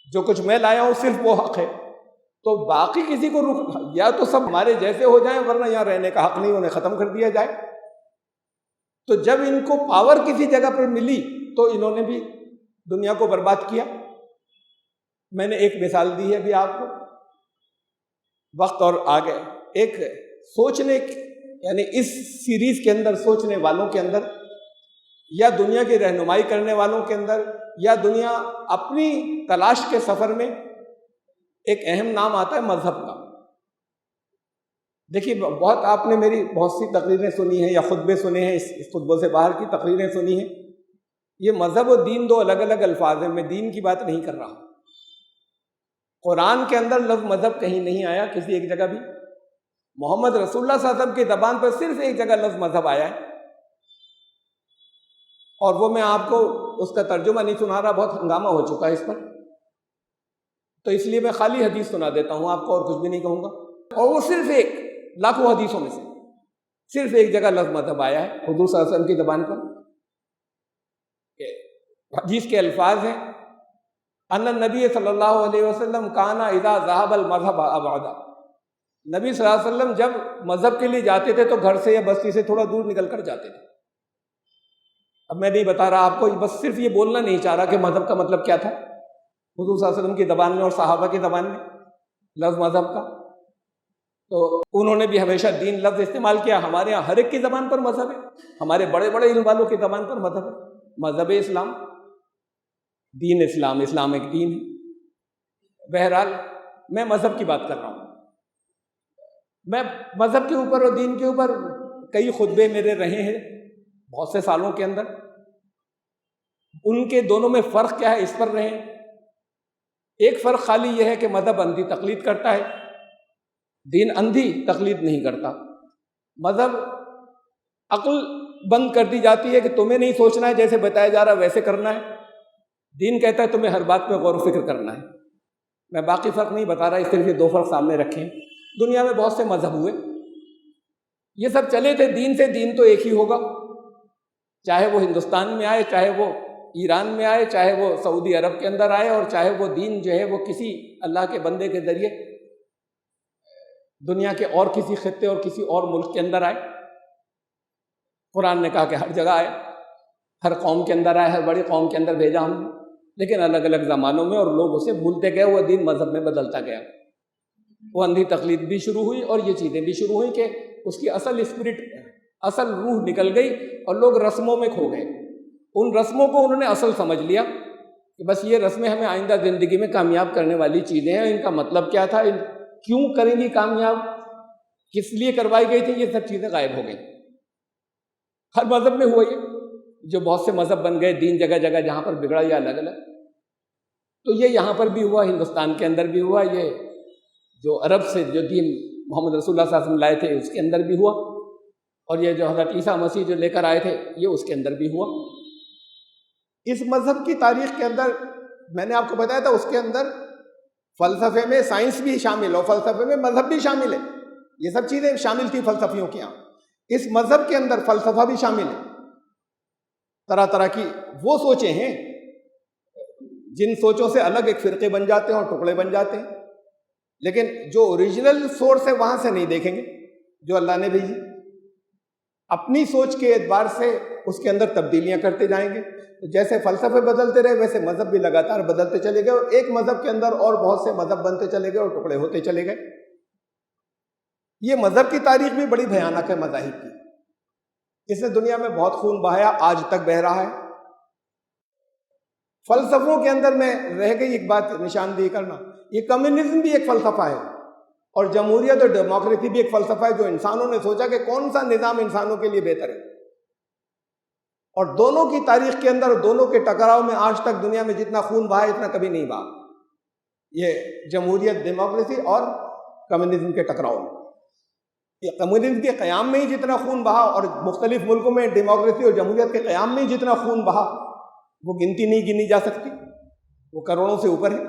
جو کچھ میں لایا ہوں صرف وہ حق ہے. تو باقی کسی کو یا تو سب ہمارے جیسے ہو جائیں ورنہ یہاں رہنے کا حق نہیں، انہیں ختم کر دیا جائے. تو جب ان کو پاور کسی جگہ پر ملی تو انہوں نے بھی دنیا کو برباد کیا. میں نے ایک مثال دی ہے ابھی آپ کو، وقت اور آگے ایک سوچنے یعنی اس سیریز کے اندر سوچنے والوں کے اندر یا دنیا کی رہنمائی کرنے والوں کے اندر یا دنیا اپنی تلاش کے سفر میں ایک اہم نام آتا ہے مذہب کا. دیکھیے بہت آپ نے میری بہت سی تقریریں سنی ہیں یا خطبے سنے ہیں، اس خطبوں سے باہر کی تقریریں سنی ہیں. یہ مذہب و دین دو الگ الگ الفاظ ہیں. میں دین کی بات نہیں کر رہا. قرآن کے اندر لفظ مذہب کہیں نہیں آیا کسی ایک جگہ بھی. محمد رسول اللہ صلی اللہ علیہ وسلم کی زبان پر صرف ایک جگہ لفظ مذہب آیا ہے، اور وہ میں آپ کو اس کا ترجمہ نہیں سنا رہا، بہت ہنگامہ ہو چکا ہے اس پر، تو اس لیے میں خالی حدیث سنا دیتا ہوں آپ کو اور کچھ بھی نہیں کہوں گا. اور وہ صرف ایک لاکھوں حدیثوں میں سے صرف ایک جگہ لفظ مذہب آیا ہے حضور صلی اللہ علیہ وسلم کی زبان پر. حدیث کے الفاظ ہیں ان النبی صلی اللہ علیہ وسلم کان اذا ذهب المذهب ابعد. نبی صلی اللہ علیہ وسلم جب مذہب کے لیے جاتے تھے تو گھر سے یا بستی سے تھوڑا دور نکل کر جاتے تھے. اب میں نہیں بتا رہا آپ کو، بس صرف یہ بولنا نہیں چاہ رہا کہ مذہب کا مطلب کیا تھا حضور صلی اللہ علیہ وسلم کی زبان میں اور صحابہ کی زبان میں لفظ مذہب کا. تو انہوں نے بھی ہمیشہ دین لفظ استعمال کیا. ہمارے یہاں ہر ایک کی زبان پر مذہب ہے, ہمارے بڑے بڑے علم والوں کی زبان پر مذہب ہے. مذہب اسلام, دین اسلام, اسلام ایک دین ہے. بہرحال میں مذہب کی بات کر رہا ہوں. میں مذہب کے اوپر اور دین کے اوپر کئی خطبے میرے رہے ہیں بہت سے سالوں کے اندر. ان کے دونوں میں فرق کیا ہے اس پر رہے. ایک فرق خالی یہ ہے کہ مذہب اندھی تقلید کرتا ہے, دین اندھی تقلید نہیں کرتا. مذہب عقل بند کر دی جاتی ہے کہ تمہیں نہیں سوچنا ہے, جیسے بتایا جا رہا ویسے کرنا ہے. دین کہتا ہے تمہیں ہر بات پہ غور و فکر کرنا ہے. میں باقی فرق نہیں بتا رہا, اس طرح یہ دو فرق سامنے رکھیں. دنیا میں بہت سے مذہب ہوئے, یہ سب چلے تھے دین سے. دین تو ایک ہی ہوگا, چاہے وہ ہندوستان میں آئے, چاہے وہ ایران میں آئے, چاہے وہ سعودی عرب کے اندر آئے, اور چاہے وہ دین جو ہے وہ کسی اللہ کے بندے کے ذریعے دنیا کے اور کسی خطے اور کسی اور ملک کے اندر آئے. قرآن نے کہا کہ ہر جگہ آئے, ہر قوم کے اندر آئے, ہر بڑی قوم کے اندر بھیجا ہم نے. لیکن الگ الگ زمانوں میں اور لوگ اسے بھولتے گئے, وہ دین مذہب میں بدلتا گیا. وہ اندھی تقلید بھی شروع ہوئی اور یہ چیزیں بھی شروع ہوئیں کہ اس کی اصل اسپرٹ, اصل روح نکل گئی اور لوگ رسموں میں کھو گئے. ان رسموں کو انہوں نے اصل سمجھ لیا کہ بس یہ رسمیں ہمیں آئندہ زندگی میں کامیاب کرنے والی چیزیں ہیں. ان کا مطلب کیا تھا, کیوں کریں گی کامیاب, کس لیے کروائی گئی تھی, یہ سب چیزیں غائب ہو گئیں. ہر مذہب میں ہوا یہ, جو بہت سے مذہب بن گئے دین جگہ جگہ جہاں پر بگڑا یا الگ الگ. تو یہ یہاں پر بھی ہوا, ہندوستان کے اندر بھی ہوا. یہ جو عرب سے جو دین محمد رسول اللہ صلی اللہ علیہ وسلم لائے تھے اس کے اندر بھی ہوا, اور یہ جو حضرت عیسیٰ مسیح جو لے کر آئے تھے یہ اس کے اندر بھی ہوا. اس مذہب کی تاریخ کے اندر میں نے آپ کو بتایا تھا, اس کے اندر فلسفے میں سائنس بھی شامل ہے, فلسفے میں مذہب بھی شامل ہے. یہ سب چیزیں شامل تھیں فلسفیوں کی. یہاں اس مذہب کے اندر فلسفہ بھی شامل ہے. طرح طرح کی وہ سوچیں ہیں جن سوچوں سے الگ ایک فرقے بن جاتے ہیں اور ٹکڑے بن جاتے ہیں. لیکن جو اوریجنل سورس ہے وہاں سے نہیں دیکھیں گے, جو اللہ نے بھیجی. اپنی سوچ کے اعتبار سے اس کے اندر تبدیلیاں کرتے جائیں گے. جیسے فلسفے بدلتے رہے ویسے مذہب بھی لگاتار بدلتے چلے گئے, اور ایک مذہب کے اندر اور بہت سے مذہب بنتے چلے گئے اور ٹکڑے ہوتے چلے گئے. یہ مذہب کی تاریخ بھی بڑی بھیانک ہے مذاہب کی. اس نے دنیا میں بہت خون بہایا, آج تک بہہ رہا ہے. فلسفوں کے اندر میں رہ گئی ایک بات نشاندہی کرنا, یہ کمیونزم بھی ایک فلسفہ ہے, اور جمہوریت اور ڈیموکریسی بھی ایک فلسفہ ہے, جو انسانوں نے سوچا کہ کون سا نظام انسانوں کے لیے بہتر ہے. اور دونوں کی تاریخ کے اندر, دونوں کے ٹکراؤ میں آج تک دنیا میں جتنا خون بہا اتنا کبھی نہیں بہا. یہ جمہوریت, ڈیموکریسی اور کمیونزم کے ٹکراؤ میں, یہ کمیونزم کے قیام میں ہی جتنا خون بہا, اور مختلف ملکوں میں ڈیموکریسی اور جمہوریت کے قیام میں ہی جتنا خون بہا, وہ گنتی نہیں گنی جا سکتی, وہ کروڑوں سے اوپر ہے.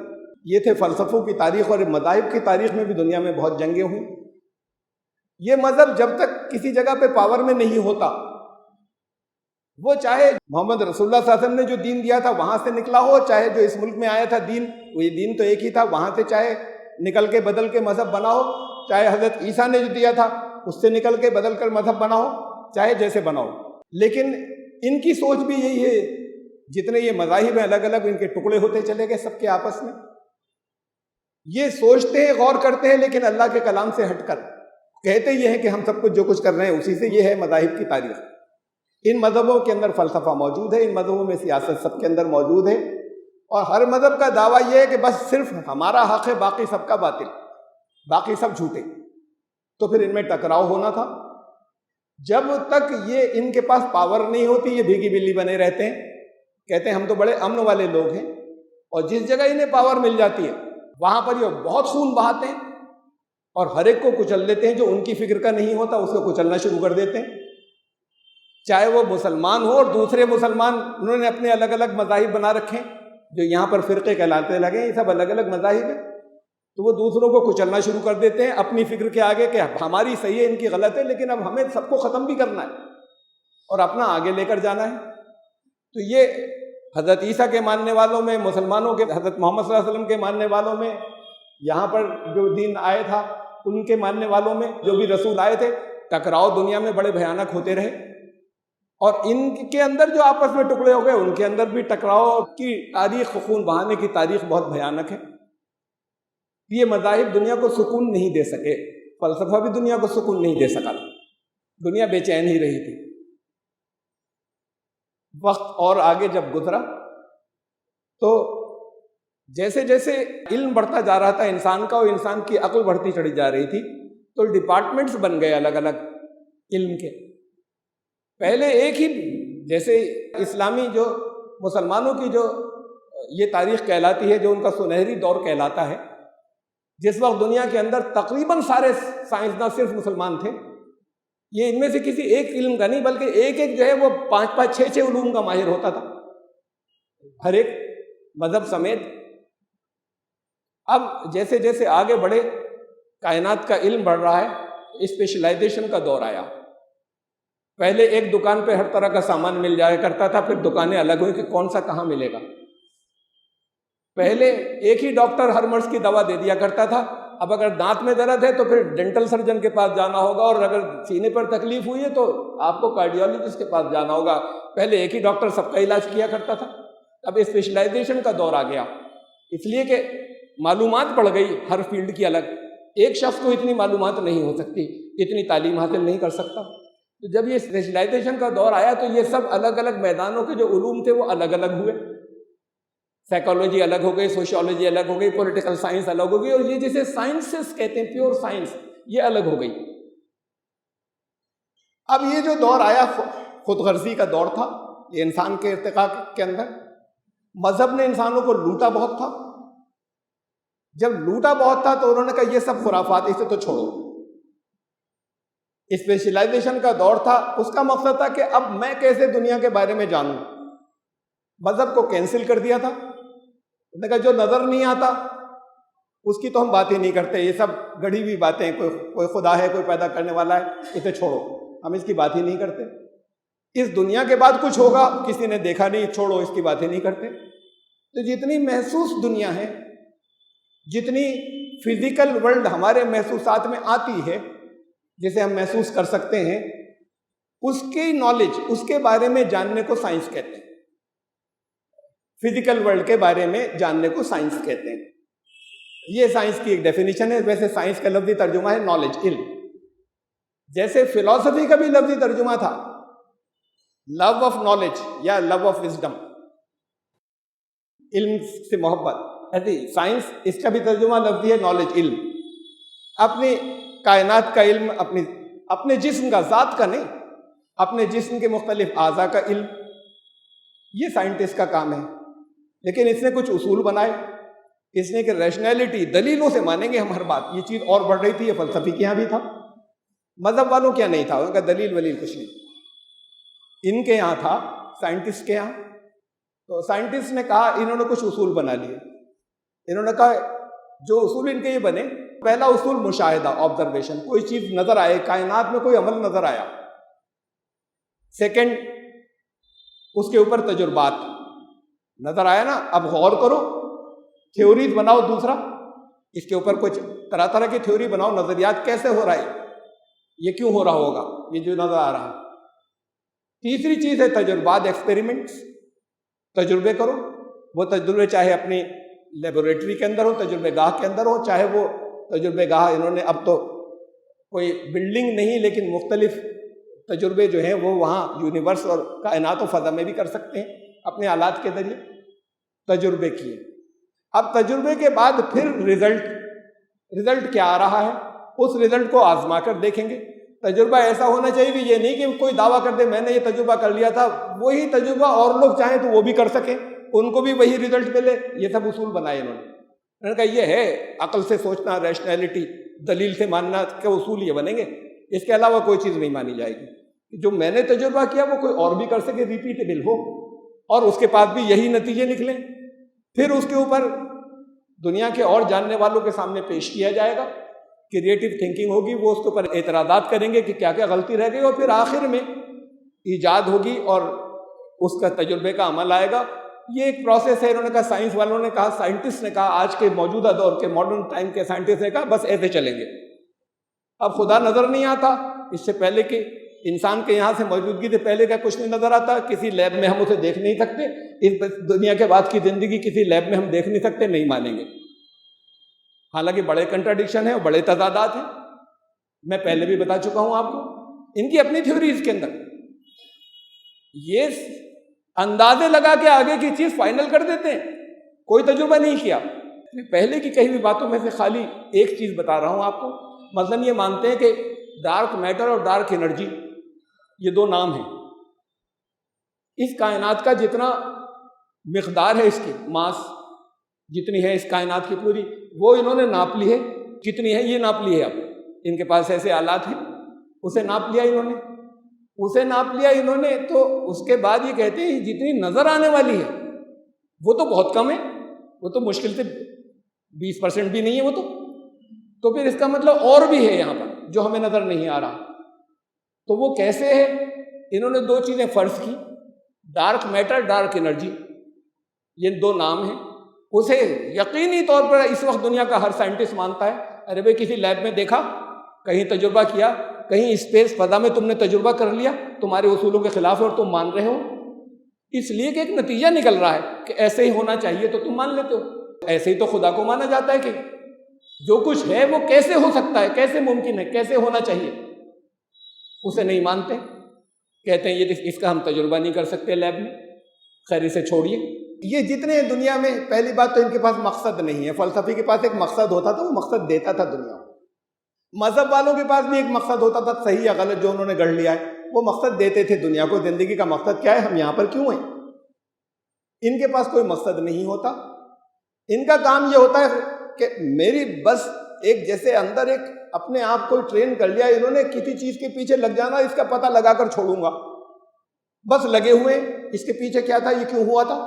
یہ تھے فلسفوں کی تاریخ, اور مذاہب کی تاریخ میں بھی دنیا میں بہت جنگیں ہوئیں. یہ مذہب جب تک کسی جگہ پہ پاور میں نہیں ہوتا, وہ چاہے محمد رسول اللہ صلی اللہ علیہ وسلم نے جو دین دیا تھا وہاں سے نکلا ہو, چاہے جو اس ملک میں آیا تھا دین, وہ یہ دین تو ایک ہی تھا, وہاں سے چاہے نکل کے بدل کے مذہب بنا ہو, چاہے حضرت عیسیٰ نے جو دیا تھا اس سے نکل کے بدل کر مذہب بنا ہو, چاہے جیسے بنا ہو. لیکن ان کی سوچ بھی یہی ہے, جتنے یہ مذاہب ہیں الگ الگ, ان کے ٹکڑے ہوتے چلے گئے سب کے آپس میں. یہ سوچتے ہیں, غور کرتے ہیں, لیکن اللہ کے کلام سے ہٹ کر کہتے یہ ہیں کہ ہم سب کچھ جو کچھ کر رہے ہیں اسی سے. یہ ہے مذاہب کی تاریخ. ان مذہبوں کے اندر فلسفہ موجود ہے, ان مذہبوں میں سیاست سب کے اندر موجود ہے, اور ہر مذہب کا دعویٰ یہ ہے کہ بس صرف ہمارا حق ہے, باقی سب کا باطل, باقی سب جھوٹے. تو پھر ان میں ٹکراؤ ہونا تھا. جب تک یہ ان کے پاس پاور نہیں ہوتی, یہ بھیگی بلی بنے رہتے ہیں, کہتے ہیں ہم تو بڑے امن والے لوگ ہیں, اور جس جگہ انہیں پاور مل جاتی ہے وہاں پر یہ بہت خون بہاتے ہیں اور ہر ایک کو کچل دیتے ہیں. جو ان کی فکر کا نہیں ہوتا اس کو کچلنا شروع کر دیتے ہیں, چاہے وہ مسلمان ہو, اور دوسرے مسلمان انہوں نے اپنے الگ الگ مذاہب بنا رکھے ہیں, جو یہاں پر فرقے کہلاتے لگے ہیں, یہ سب الگ الگ مذاہب ہیں. تو وہ دوسروں کو کچلنا شروع کر دیتے ہیں اپنی فکر کے آگے کہ ہماری صحیح ہے, ان کی غلط ہے, لیکن اب ہمیں سب کو ختم بھی کرنا ہے اور اپنا آگے لے کر جانا ہے. تو یہ حضرت عیسیٰ کے ماننے والوں میں, مسلمانوں کے, حضرت محمد صلی اللہ علیہ وسلم کے ماننے والوں میں, یہاں پر جو دین آئے تھا ان کے ماننے والوں میں, جو بھی رسول آئے تھے, ٹکراؤ دنیا میں بڑے بھیانک ہوتے رہے. اور ان کے اندر جو آپس میں ٹکڑے ہو گئے, ان کے اندر بھی ٹکراؤ کی تاریخ, خون بہانے کی تاریخ بہت بھیانک ہے. یہ مذاہب دنیا کو سکون نہیں دے سکے. فلسفہ بھی دنیا کو سکون نہیں دے سکا تھا، دنیا بے چین ہی رہی تھی۔ وقت اور آگے جب گزرا تو جیسے جیسے علم بڑھتا جا رہا تھا انسان کا، اور انسان کی عقل بڑھتی چڑھی جا رہی تھی، تو ڈپارٹمنٹس بن گئے الگ الگ علم کے۔ پہلے ایک ہی، جیسے اسلامی جو مسلمانوں کی جو یہ تاریخ کہلاتی ہے، جو ان کا سنہری دور کہلاتا ہے، جس وقت دنیا کے اندر تقریباً سارے سائنسداں صرف مسلمان تھے، یہ ان میں سے کسی ایک علم کا نہیں بلکہ ایک ایک جو ہے وہ 5 6 علوم کا ماہر ہوتا تھا، ہر ایک مذہب سمیت۔ اب جیسے جیسے آگے بڑھے، کائنات کا علم بڑھ رہا ہے، اسپیشلائزیشن کا دور آیا۔ پہلے ایک دکان پہ ہر طرح کا سامان مل جایا کرتا تھا، پھر دکانیں الگ ہوئی کہ کون سا کہاں ملے گا۔ پہلے ایک ہی ڈاکٹر ہر مرض کی دوا دے دیا کرتا تھا، اب اگر دانت میں درد ہے تو پھر ڈینٹل سرجن کے پاس جانا ہوگا، اور اگر سینے پر تکلیف ہوئی ہے تو آپ کو کارڈیولوجسٹ کے پاس جانا ہوگا۔ پہلے ایک ہی ڈاکٹر سب کا علاج کیا کرتا تھا، اب اسپیشلائزیشن کا دور آ گیا، اس لیے کہ معلومات بڑھ گئی ہر فیلڈ کی الگ۔ ایک شخص کو اتنی معلومات نہیں ہو سکتی، اتنی تعلیم حاصل نہیں کر سکتا۔ تو جب یہ اسپیشلائزیشن کا دور آیا تو یہ سب الگ الگ میدانوں کے جو علوم تھے وہ الگ الگ ہوئے، سائیکالوجی الگ ہو گئی، سوشیولوجی الگ ہو گئی، پولیٹیکل سائنس الگ ہو گئی، اور یہ جسے سائنسز کہتے ہیں، پیور سائنس، یہ الگ ہو گئی۔ اب یہ جو دور آیا خود غرضی کا دور تھا، یہ انسان کے ارتقاء کے اندر مذہب نے انسانوں کو لوٹا بہت تھا۔ جب لوٹا بہت تھا تو انہوں نے کہا یہ سب خرافات، اسے تو چھوڑو۔ اسپیشلائزیشن کا دور تھا، اس کا مقصد تھا کہ اب میں کیسے دنیا کے بارے میں جانوں۔ مذہب کو کینسل کر دیا تھا، انہوں نے کہا جو نظر نہیں آتا اس کی تو ہم بات ہی نہیں کرتے، یہ سب گڑھی ہوئی باتیں، کوئی خدا ہے، کوئی پیدا کرنے والا ہے، اسے چھوڑو، ہم اس کی بات ہی نہیں کرتے۔ اس دنیا کے بعد کچھ ہوگا، کسی نے دیکھا نہیں، چھوڑو، اس کی بات ہی نہیں کرتے۔ تو جتنی محسوس دنیا ہے، جتنی فزیکل ورلڈ ہمارے محسوسات میں آتی ہے، جسے ہم محسوس کر سکتے ہیں، اس کی نالج، اس کے بارے میں جاننے کو سائنس کہتے ہیں۔ فزیکل ورلڈ کے بارے میں جاننے کو سائنس کہتے ہیں۔ یہ سائنس کی ایک ڈیفینیشن ہے۔ ویسے سائنس کا لفظی ترجمہ ہے نالج، علم۔ جیسے فلسفی کا بھی لفظی ترجمہ تھا لو آف نالج یا لو آف وزڈم، علم سے محبت، ایسے سائنس اس کا بھی ترجمہ لفظی ہے نالج، علم۔ اپنی کائنات کا علم، اپنے جسم کا، ذات کا نہیں، اپنے جسم کے مختلف اعضاء کا علم، یہ سائنٹسٹ کا کام ہے۔ لیکن اس نے کچھ اصول بنائے، اس نے کہ ریشنیلٹی، دلیلوں سے مانیں گے ہم ہر بات۔ یہ چیز اور بڑھ رہی تھی، یہ فلسفی کے یہاں بھی تھا، مذہب والوں کے یہاں نہیں تھا، ان کا دلیل ولیل کچھ نہیں، ان کے یہاں تھا، سائنٹسٹ کے یہاں۔ تو سائنٹسٹ نے کہا، انہوں نے کچھ اصول بنا لیے۔ انہوں نے کہا جو اصول ان کے یہ بنے، پہلا اصول مشاہدہ، آبزرویشن، کوئی چیز نظر آئے، کائنات میں کوئی عمل نظر آیا۔ سیکنڈ، اس کے اوپر تجربات، نظر آیا نا، اب غور کرو، تھیوریز بناؤ۔ دوسرا، اس کے اوپر کچھ طرح طرح کی تھیوری بناؤ، نظریات، کیسے ہو رہا ہے، یہ کیوں ہو رہا ہوگا، یہ جو نظر آ رہا ہے۔ تیسری چیز ہے تجربات، ایکسپیریمنٹس، تجربے کرو۔ وہ تجربے چاہے اپنی لیبوریٹری کے اندر ہو، تجربے گاہ کے اندر ہو، چاہے وہ تجربے گاہ، انہوں نے اب تو کوئی بلڈنگ نہیں لیکن مختلف تجربے جو ہیں وہ وہاں یونیورس اور کائنات و فضا میں بھی کر سکتے ہیں، اپنے آلات کے ذریعے تجربے کیے۔ اب تجربے کے بعد پھر رزلٹ کیا آ رہا ہے، اس رزلٹ کو آزما کر دیکھیں گے۔ تجربہ ایسا ہونا چاہیے کہ یہ نہیں کہ کوئی دعویٰ کر دے میں نے یہ تجربہ کر لیا تھا، وہی تجربہ اور لوگ چاہیں تو وہ بھی کر سکیں، ان کو بھی وہی رزلٹ ملے۔ یہ سب اصول بنائے انہوں نے کہا یہ ہے عقل سے سوچنا، ریشنیلٹی، دلیل سے ماننا کے اصول یہ بنیں گے، اس کے علاوہ کوئی چیز نہیں مانی جائے گی۔ جو میں نے تجربہ کیا وہ کوئی اور بھی کر سکے، ریپیٹیبل ہو، اور اس کے بعد بھی یہی نتیجے نکلیں۔ پھر اس کے اوپر دنیا کے اور جاننے والوں کے سامنے پیش کیا جائے گا، کریٹو تھنکنگ ہوگی، وہ اس کے اوپر اعتراضات کریں گے کہ کیا کیا غلطی رہ گئی، اور پھر آخر میں ایجاد ہوگی اور اس کا تجربے کا عمل آئے گا۔ یہ ایک پروسیس ہے۔ انہوں نے کہا، سائنس والوں نے کہا، سائنٹسٹ نے کہا، آج کے موجودہ دور کے ماڈرن ٹائم کے سائنٹسٹ نے کہا بس ایسے چلیں گے۔ اب خدا نظر نہیں آتا، اس سے پہلے کہ انسان کے یہاں سے موجودگی سے پہلے کا کچھ نہیں نظر آتا، کسی لیب میں ہم اسے دیکھ نہیں سکتے، اس دنیا کے بعد کی زندگی کسی لیب میں ہم دیکھ نہیں سکتے، نہیں مانیں گے۔ حالانکہ بڑے کنٹراڈکشن ہیں اور بڑے تضادات ہیں۔ میں پہلے بھی بتا چکا ہوں آپ کو، ان کی اپنی تھیوریز کے اندر یہ اندازے لگا کے آگے کی چیز فائنل کر دیتے ہیں، کوئی تجربہ نہیں کیا۔ پہلے کی کئی ہوئی باتوں میں سے خالی ایک چیز بتا رہا ہوں آپ کو۔ مثلاً یہ مانتے ہیں کہ ڈارک میٹر اور ڈارک انرجی یہ دو نام ہیں۔ اس کائنات کا جتنا مقدار ہے، اس کی ماس جتنی ہے اس کائنات کی پوری، وہ انہوں نے ناپ لی ہے۔ کتنی ہے یہ ناپ لی ہے، اب ان کے پاس ایسے آلات ہیں، اسے ناپ لیا انہوں نے، تو اس کے بعد یہ کہتے ہیں جتنی نظر آنے والی ہے وہ تو بہت کم ہے، وہ تو مشکل سے 20% بھی نہیں ہے وہ تو پھر اس کا مطلب اور بھی ہے یہاں پر جو ہمیں نظر نہیں آ رہا۔ تو وہ کیسے ہے؟ انہوں نے دو چیزیں فرض کی، ڈارک میٹر، ڈارک انرجی، یہ دو نام ہیں۔ اسے یقینی طور پر اس وقت دنیا کا ہر سائنٹسٹ مانتا ہے۔ ارے بھائی کسی لیب میں دیکھا، کہیں تجربہ کیا، کہیں اسپیس فضا میں تم نے تجربہ کر لیا، تمہارے اصولوں کے خلاف ہے اور تم مان رہے ہو، اس لیے کہ ایک نتیجہ نکل رہا ہے کہ ایسے ہی ہونا چاہیے تو تم مان لیتے ہو۔ ایسے ہی تو خدا کو مانا جاتا ہے کہ جو کچھ ہے وہ کیسے ہو سکتا ہے، کیسے ممکن ہے، کیسے ہونا چاہیے، اسے نہیں مانتے، کہتے ہیں یہ اس کا ہم تجربہ نہیں کر سکتے لیب میں۔ خیر اسے چھوڑیے، یہ جتنے دنیا میں، پہلی بات تو ان کے پاس مقصد نہیں ہے۔ فلسفی کے پاس ایک مقصد ہوتا تھا، وہ مقصد دیتا تھا دنیا کو۔ مذہب والوں کے پاس بھی ایک مقصد ہوتا تھا، صحیح یا غلط جو انہوں نے گڑھ لیا ہے، وہ مقصد دیتے تھے دنیا کو۔ زندگی کا مقصد کیا ہے، ہم یہاں پر کیوں ہیں؟ ان کے پاس کوئی مقصد نہیں ہوتا۔ ان کا کام یہ ہوتا ہے کہ میری بس ایک جیسے اندر ایک اپنے آپ کو ٹرین کر لیا انہوں نے، کسی چیز کے پیچھے لگ جانا، اس کا پتہ لگا کر چھوڑوں گا، بس لگے ہوئے اس کے پیچھے کیا تھا، یہ کیوں ہوا تھا،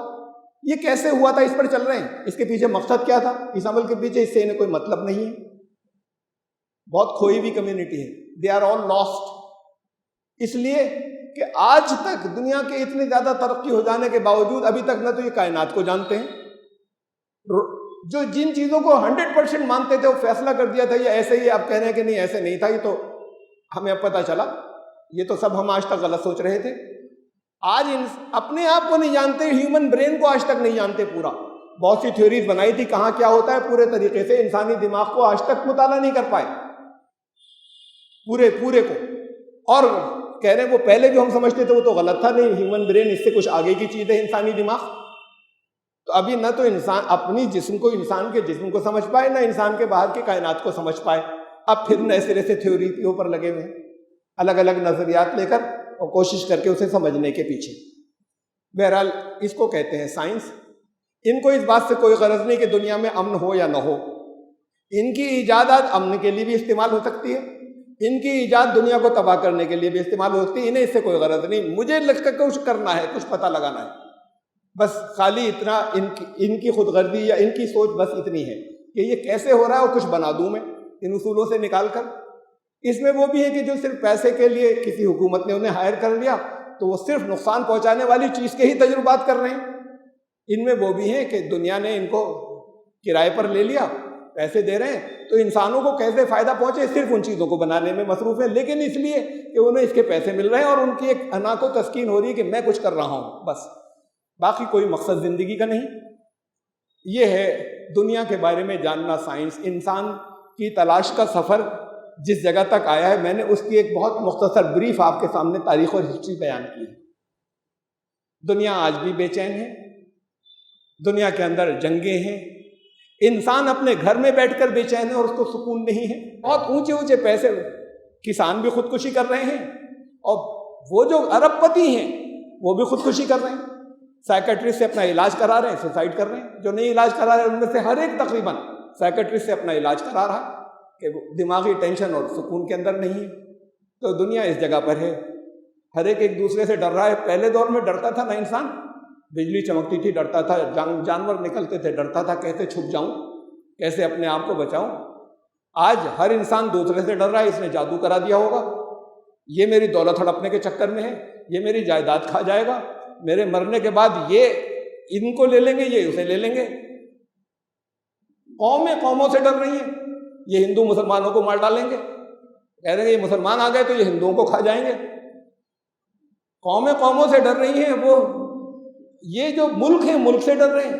یہ کیسے ہوا تھا، اس پر چل رہے ہیں، اس کے پیچھے مقصد کیا تھا، اس عمل کے پیچھے اس سے انہیں کوئی مطلب نہیں ہے۔ بہت کھوئی ہوئی کمیونٹی ہے، دے آر آل لاسٹ۔ اس لیے کہ آج تک دنیا کے اتنے زیادہ ترقی ہو جانے کے باوجود ابھی تک نہ تو یہ کائنات کو جانتے ہیں، جو جن چیزوں کو 100% مانتے تھے وہ فیصلہ کر دیا تھا یہ ایسے ہی، آپ کہہ رہے ہیں کہ نہیں ایسے نہیں تھا، یہ تو ہمیں اب پتہ چلا، یہ تو سب ہم آج تک غلط سوچ رہے تھے۔ آج اپنے آپ کو نہیں جانتے، ہیومن برین کو آج تک نہیں جانتے پورا۔ بہت سی تھیوریز بنائی تھی، کہاں کیا ہوتا ہے پورے طریقے سے انسانی دماغ کو آج تک مطالعہ نہیں کر پائے پورے کو، اور کہہ رہے ہیں وہ پہلے جو ہم سمجھتے تھے وہ تو غلط تھا، نہیں ہیومن برین اس سے کچھ آگے کی چیز ہے انسانی دماغ۔ تو ابھی نہ تو انسان اپنی جسم کو، انسان کے جسم کو سمجھ پائے، نہ انسان کے باہر کی کائنات کو سمجھ پائے۔ اب پھر نئے سرے سے تھیوری کے اوپر لگے ہوئے ہیں، الگ الگ نظریات لے کر اور کوشش کر کے اسے سمجھنے کے پیچھے۔ بہرحال اس کو کہتے ہیں سائنس۔ ان کو اس بات سے کوئی غرض نہیں کہ دنیا میں امن ہو یا نہ ہو۔ ان کی ایجادات امن کے لیے بھی استعمال ہو سکتی ہے، ان کی ایجاد دنیا کو تباہ کرنے کے لیے بھی استعمال ہو سکتی ہے، انہیں اس سے کوئی غرض نہیں۔ مجھے لگتا ہے کچھ کرنا ہے، کچھ پتہ لگانا ہے، بس خالی اتنا ان کی خود غرضی یا ان کی سوچ بس اتنی ہے کہ یہ کیسے ہو رہا ہے اور کچھ بنا دوں میں ان اصولوں سے نکال کر۔ اس میں وہ بھی ہے کہ جو صرف پیسے کے لیے کسی حکومت نے انہیں ہائر کر لیا تو وہ صرف نقصان پہنچانے والی چیز کے ہی تجربات کر رہے ہیں۔ ان میں وہ بھی ہیں کہ دنیا نے ان کو کرائے پر لے لیا، پیسے دے رہے ہیں، تو انسانوں کو کیسے فائدہ پہنچے صرف ان چیزوں کو بنانے میں مصروف ہیں، لیکن اس لیے کہ انہیں اس کے پیسے مل رہے ہیں اور ان کی ایک انا کو تسکین ہو رہی ہے کہ میں کچھ کر رہا ہوں، بس باقی کوئی مقصد زندگی کا نہیں۔ یہ ہے دنیا کے بارے میں جاننا سائنس۔ انسان کی تلاش کا سفر جس جگہ تک آیا ہے، میں نے اس کی ایک بہت مختصر بریف آپ کے سامنے تاریخ اور ہسٹری بیان کی ہے۔ دنیا آج بھی بے چین ہے، دنیا کے اندر جنگیں ہیں، انسان اپنے گھر میں بیٹھ کر بے چین ہے اور اس کو سکون نہیں ہے۔ بہت اونچے اونچے پیسے، کسان بھی خودکشی کر رہے ہیں، اور وہ جو ارب پتی ہیں وہ بھی خودکشی کر رہے ہیں، سائیکٹرسٹ سے اپنا علاج کرا رہے ہیں، سوسائڈ کر رہے ہیں۔ جو نہیں علاج کرا رہے ہیں ان میں سے ہر ایک تقریباً سائیکٹرسٹ سے اپنا علاج کرا رہا ہے کہ وہ دماغی ٹینشن اور سکون کے اندر نہیں ہے۔ تو دنیا اس جگہ پر ہے، ہر ایک دوسرے سے ڈر رہا ہے۔ پہلے دور میں ڈرتا تھا نا انسان، بجلی چمکتی تھی ڈرتا تھا، جانور نکلتے تھے ڈرتا تھا، کیسے چھپ جاؤں، کیسے اپنے آپ کو بچاؤں۔ آج ہر انسان دوسرے سے ڈر رہا ہے، اس نے جادو کرا دیا ہوگا، یہ میری دولت ہڑپنے کے چکر میں ہے، یہ میری جائیداد کھا جائے گا، میرے مرنے کے بعد یہ ان کو لے لیں گے، یہ اسے لے لیں گے۔ قومیں قوموں سے ڈر رہی ہیں، یہ ہندو مسلمانوں کو مار ڈالیں گے، کہہ رہے ہیں یہ مسلمان آ گئے تو یہ ہندوؤں کو کھا جائیں گے۔ قومیں قوموں سے ڈر رہی ہیں، وہ یہ جو ملک ہیں ملک سے ڈر رہے ہیں۔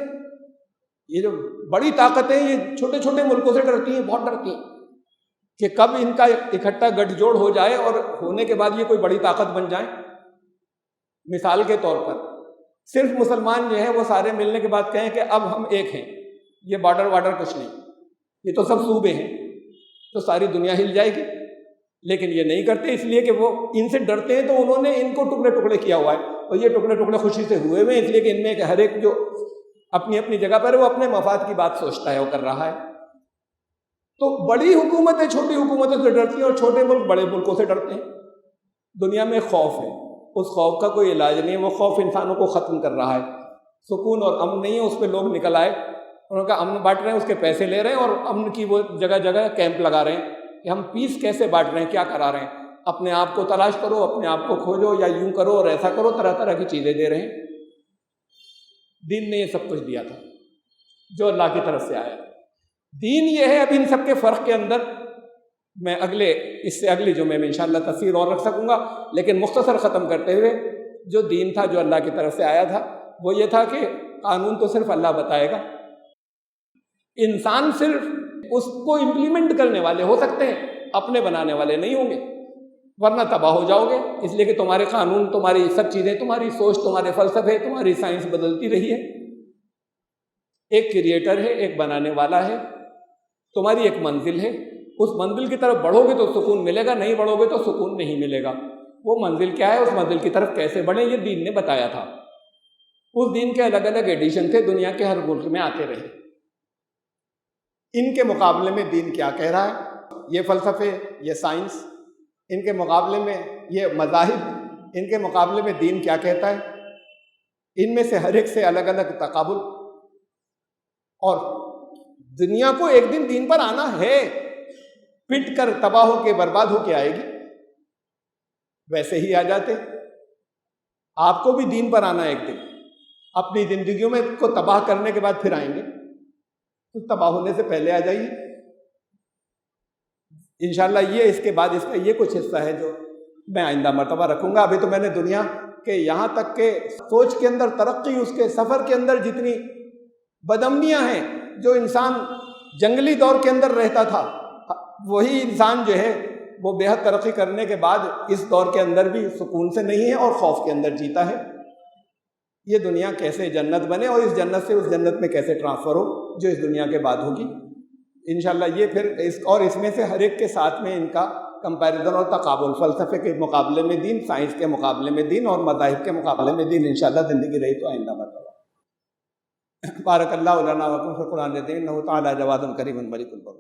یہ جو بڑی طاقتیں یہ چھوٹے چھوٹے ملکوں سے ڈرتی ہیں، بہت ڈرتی ہیں۔ کہ کب ان کا اکٹھا گٹھ جوڑ ہو جائے اور ہونے کے بعد یہ کوئی بڑی طاقت بن جائیں. مثال کے طور پر صرف مسلمان جو ہیں وہ سارے ملنے کے بعد کہیں کہ اب ہم ایک ہیں, یہ بارڈر کچھ نہیں, یہ تو سب صوبے ہیں, تو ساری دنیا ہل جائے گی. لیکن یہ نہیں کرتے, اس لیے کہ وہ ان سے ڈرتے ہیں, تو انہوں نے ان کو ٹکڑے ٹکڑے کیا ہوا ہے, اور یہ ٹکڑے ٹکڑے خوشی سے ہوئے ہوئے ہیں, اس لیے کہ ان میں ہر ایک جو اپنی اپنی جگہ پر وہ اپنے مفاد کی بات سوچتا ہے, وہ کر رہا ہے. تو بڑی حکومتیں چھوٹی حکومتوں سے ڈرتی ہیں, اور چھوٹے ملک بڑے ملکوں سے ڈرتے ہیں. دنیا میں خوف ہے, اس خوف کا کوئی علاج نہیں ہے, وہ خوف انسانوں کو ختم کر رہا ہے. سکون اور امن نہیں ہے, اس پہ لوگ نکل آئے, انہوں کا امن بانٹ رہے ہیں, اس کے پیسے لے رہے ہیں, اور امن کی وہ جگہ جگہ کیمپ لگا رہے ہیں کہ ہم پیس کیسے بانٹ رہے ہیں, کیا کرا رہے ہیں, اپنے آپ کو تلاش کرو, اپنے آپ کو کھوجو, یا یوں کرو اور ایسا کرو, طرح طرح کی چیزیں دے رہے ہیں. دین نے یہ سب کچھ دیا تھا جو اللہ کی طرف سے آیا. دین یہ ہے. اب ان سب کے فرق کے اندر میں اس سے اگلی جمعے میں انشاءاللہ تفصیل اور رکھ سکوں گا, لیکن مختصر ختم کرتے ہوئے, جو دین تھا جو اللہ کی طرف سے آیا تھا وہ یہ تھا کہ قانون تو صرف اللہ بتائے گا, انسان صرف اس کو امپلیمنٹ کرنے والے ہو سکتے ہیں, اپنے بنانے والے نہیں ہوں گے, ورنہ تباہ ہو جاؤ گے. اس لیے کہ تمہارے قانون, تمہاری سب چیزیں, تمہاری سوچ, تمہارے فلسفے, تمہاری سائنس بدلتی رہی ہے. ایک کریٹر ہے, ایک بنانے والا ہے, تمہاری ایک منزل ہے, اس منزل کی طرف بڑھو گے تو سکون ملے گا, نہیں بڑھو گے تو سکون نہیں ملے گا. وہ منزل کیا ہے, اس منزل کی طرف کیسے بڑھیں, یہ دین نے بتایا تھا. اس دین کے الگ الگ ایڈیشن تھے, دنیا کے ہر ملک میں آتے رہے. ان کے مقابلے میں دین کیا کہہ رہا ہے, یہ فلسفے, یہ سائنس, ان کے مقابلے میں یہ مذاہب, ان کے مقابلے میں دین کیا کہتا ہے. ان میں سے ہر ایک سے الگ الگ تقابل, اور دنیا کو ایک دن دین پر آنا ہے, پٹ کر تباہ ہو کے برباد ہو کے آئے گی. ویسے ہی آ جاتے, آپ کو بھی دین پر آنا ایک دن, اپنی زندگیوں میں کو تباہ کرنے کے بعد پھر آئیں گے, تو تباہ ہونے سے پہلے آ جائیے. انشاءاللہ یہ اس کے بعد اس کا یہ کچھ حصہ ہے جو میں آئندہ مرتبہ رکھوں گا. ابھی تو میں نے دنیا کے یہاں تک کہ سوچ کے اندر ترقی, اس کے سفر کے اندر جتنی بدامنیاں ہیں, جو انسان جنگلی دور کے اندر رہتا تھا, وہی انسان جو ہے وہ بے حد ترقی کرنے کے بعد اس دور کے اندر بھی سکون سے نہیں ہے اور خوف کے اندر جیتا ہے. یہ دنیا کیسے جنت بنے, اور اس جنت سے اس جنت میں کیسے ٹرانسفر ہو جو اس دنیا کے بعد ہوگی. انشاءاللہ یہ پھر اس میں سے ہر ایک کے ساتھ میں ان کا کمپیریزن اور تقابل, فلسفے کے مقابلے میں دین, سائنس کے مقابلے میں دین, اور مذاہب کے مقابلے میں دین, انشاءاللہ زندگی رہی تو آئندہ مرتبہ. بارک اللہ لنا ولکم فی القرآن العظیم انہ تعالی جواد کریم ملک البر.